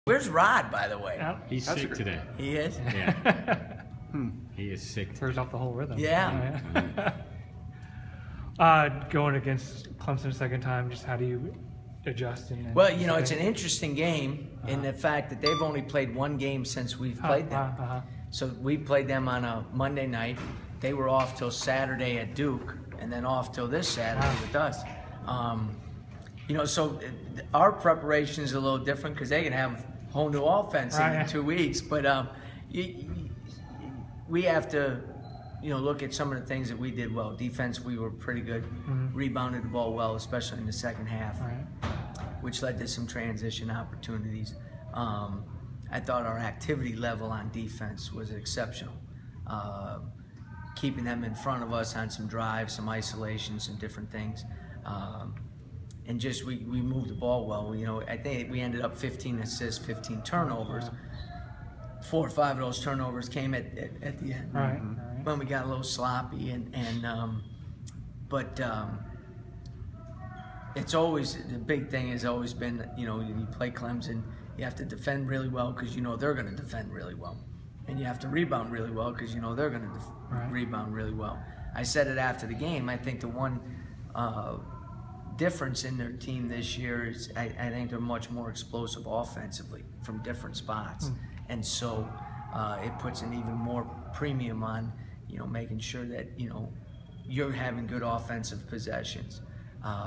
Where's Rod, by the way? He's sick today. He is? Yeah. He is sick. Throws off the whole rhythm. Yeah. Going against Clemson a second time, just how do you adjust? Well, you know, it's an interesting game in the fact that they've only played one game since we've played them. So we played them on a Monday night. They were off till Saturday at Duke, and then off till this Saturday with us. You know, so our preparation is a little different because they can have a whole new offense in 2 weeks. But we have to, you know, look at some of the things that we did well. Defense, we were pretty good. Rebounded the ball well, especially in the second half, which led to some transition opportunities. I thought our activity level on defense was exceptional. Keeping them in front of us on some drives, some isolation, some different things. And just we moved the ball well. You know, I think we ended up 15 assists, 15 turnovers. 4 or 5 of those turnovers came at the end when we got a little sloppy. But it's always, the big thing has always been, you know, you play Clemson, you have to defend really well because you know they're going to defend really well. And you have to rebound really well because you know they're going to rebound really well. I said it after the game. I think the one difference in their team this year is I think they're much more explosive offensively from different spots. And so it puts an even more premium on, you know, making sure that, you know, you're having good offensive possessions.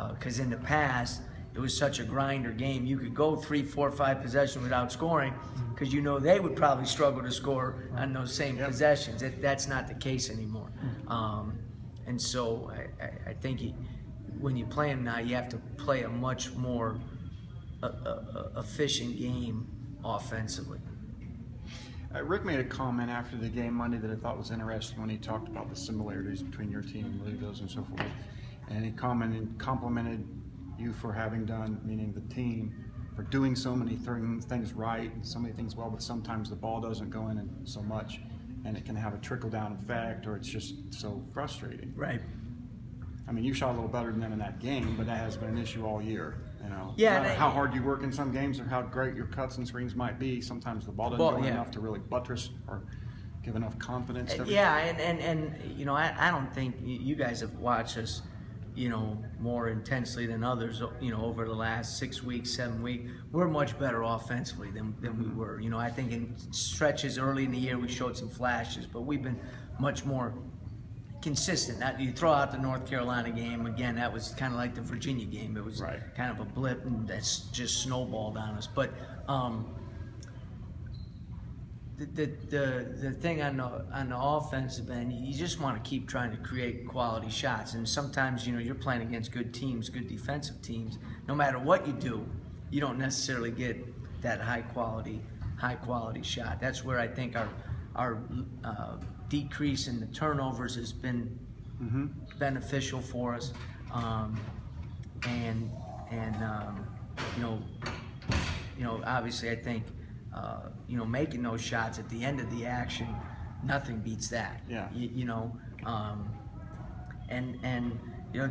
Because in the past, it was such a grinder game. You could go 3, 4, 5 possessions without scoring because you know they would probably struggle to score on those same possessions. That's not the case anymore. And so I think when you play them now, you have to play a much more efficient game offensively. Rick made a comment after the game Monday that I thought was interesting when he talked about the similarities between your team and Louisville's and so forth. And he complimented you for having done, meaning the team, for doing so many things right and so many things well, but sometimes the ball doesn't go in and so much, and it can have a trickle-down effect, or it's just so frustrating. Right. I mean, you shot a little better than them in that game, but that has been an issue all year. You know, yeah, how hard you work in some games or how great your cuts and screens might be, sometimes the ball doesn't go enough to really buttress or give enough confidence to and you know, I don't think you guys have watched us, you know, more intensely than others, you know, over the last 6 weeks, 7 weeks. We're much better offensively than we were. You know, I think in stretches early in the year we showed some flashes, but we've been much more consistent. Now, you throw out the North Carolina game, again, that was kind of like the Virginia game. It was kind of a blip, and that's just snowballed on us. But the thing on the offensive end, you just want to keep trying to create quality shots. And sometimes, you know, you're playing against good teams, good defensive teams. No matter what you do, you don't necessarily get that high quality shot. That's where I think our decrease in the turnovers has been beneficial for us, you know, obviously I think you know, making those shots at the end of the action, nothing beats that. You know, and you know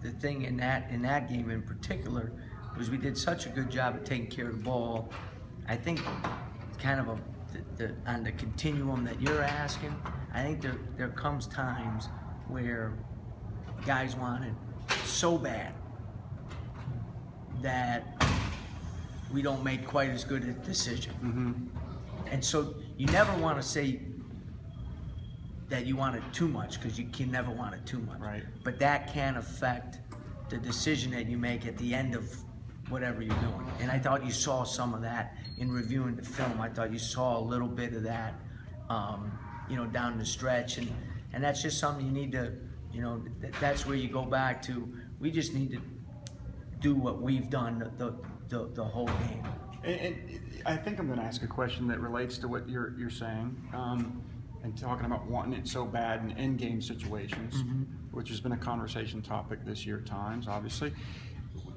the thing in that game in particular was we did such a good job of taking care of the ball. I think kind of on the continuum that you're asking, I think there comes times where guys want it so bad that we don't make quite as good a decision. And so you never want to say that you want it too much, because you can never want it too much. But that can affect the decision that you make at the end of whatever you're doing. And I thought you saw some of that in reviewing the film. I thought you saw a little bit of that, you know, down the stretch. And that's just something you need to, you know, that's where you go back to, we just need to do what we've done the whole game. And I think I'm going to ask a question that relates to what you're saying, and talking about wanting it so bad in end-game situations, which has been a conversation topic this year at times, obviously.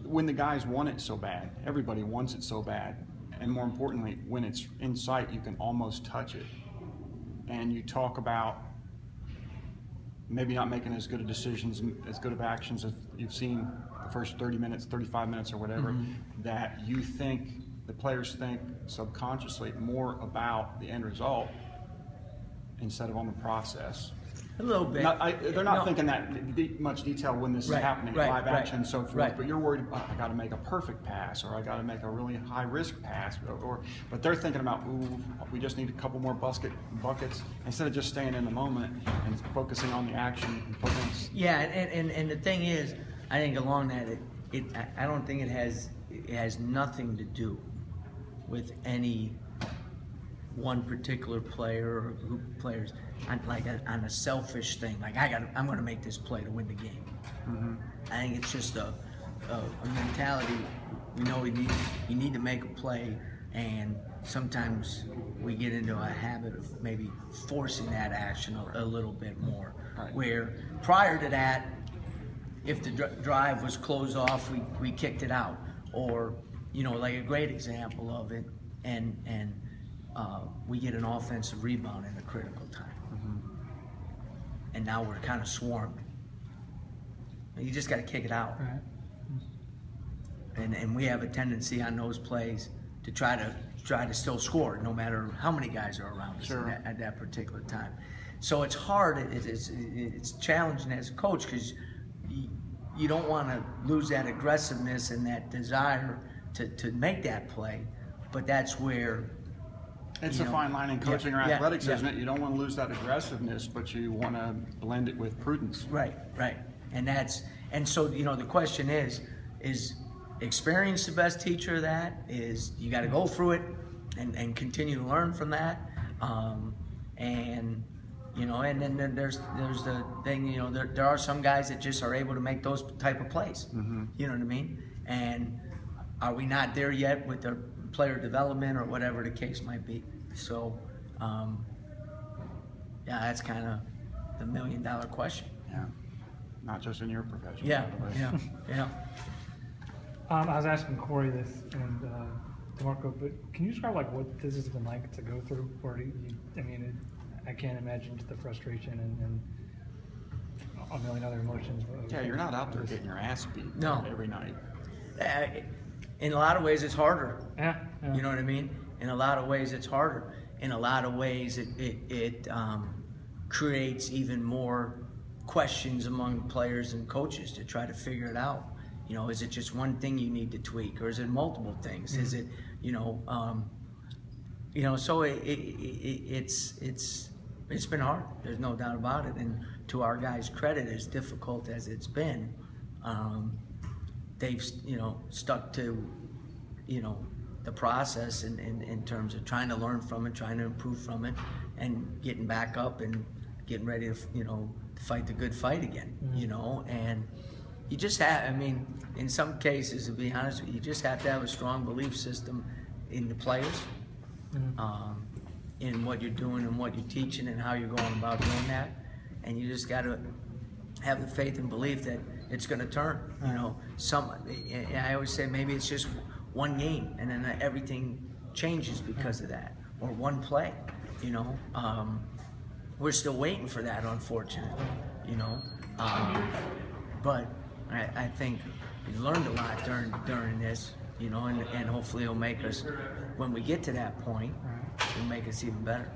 When the guys want it so bad, everybody wants it so bad, and more importantly, when it's in sight, you can almost touch it. And you talk about maybe not making as good of decisions, as good of actions as you've seen the first 30 minutes, 35 minutes or whatever, that you think the players think subconsciously more about the end result instead of on the process. A little bit. They're not thinking that much detail when this is happening, live action and so forth, but you're worried about, I got to make a perfect pass, or I got to make a really high risk pass, but they're thinking about, ooh, we just need a couple more buckets, instead of just staying in the moment and focusing on the action. Yeah, and the thing is, I think along that, I don't think it has nothing to do with any one particular player or group of players, on a selfish thing. Like I'm going to make this play to win the game. Mm-hmm. I think it's just a mentality. We know you need to make a play, and sometimes we get into a habit of maybe forcing that action a little bit more. Right. Where prior to that, if the drive was closed off, we kicked it out, or like a great example of it, and we get an offensive rebound in a critical time. Mm-hmm. And now we're kind of swarmed. You just got to kick it out. Right. And we have a tendency on those plays to try to still score, no matter how many guys are around us at that particular time. So it's hard. It's challenging as a coach, because you don't want to lose that aggressiveness and that desire to make that play. But that's where it's a fine line in coaching or athletics, isn't it? You don't want to lose that aggressiveness, but you want to blend it with prudence. Right. And so the question is experience the best teacher of that? Is you got to go through it and continue to learn from that, and then there's the thing, there are some guys that just are able to make those type of plays. Mm-hmm. You know what I mean? And are we not there yet with their player development or whatever the case might be? So, that's kind of the $1 million question. Yeah, not just in your profession. Yeah. I was asking Corey this and DeMarco, but can you describe what this has been like to go through? I can't imagine the frustration and a million other emotions. Yeah, you're not out there getting your ass beat every night. In a lot of ways, it's harder. Yeah. You know what I mean? In a lot of ways, it's harder. In a lot of ways, it creates even more questions among players and coaches to try to figure it out. Is it just one thing you need to tweak, or is it multiple things? Mm-hmm. Is it, so it's been hard. There's no doubt about it. And to our guys' credit, as difficult as it's been, they've stuck to the process in terms of trying to learn from it, trying to improve from it, and getting back up and getting ready to fight the good fight again. Mm-hmm. And you just have, in some cases, to be honest with you, you just have to have a strong belief system in the players, mm-hmm. In what you're doing and what you're teaching and how you're going about doing that, and you just got to have the faith and belief that it's going to turn. I always say maybe it's just one game, and then everything changes because of that, or one play. We're still waiting for that, unfortunately. But I think we learned a lot during this, and hopefully it'll make us, when we get to that point, it'll make us even better.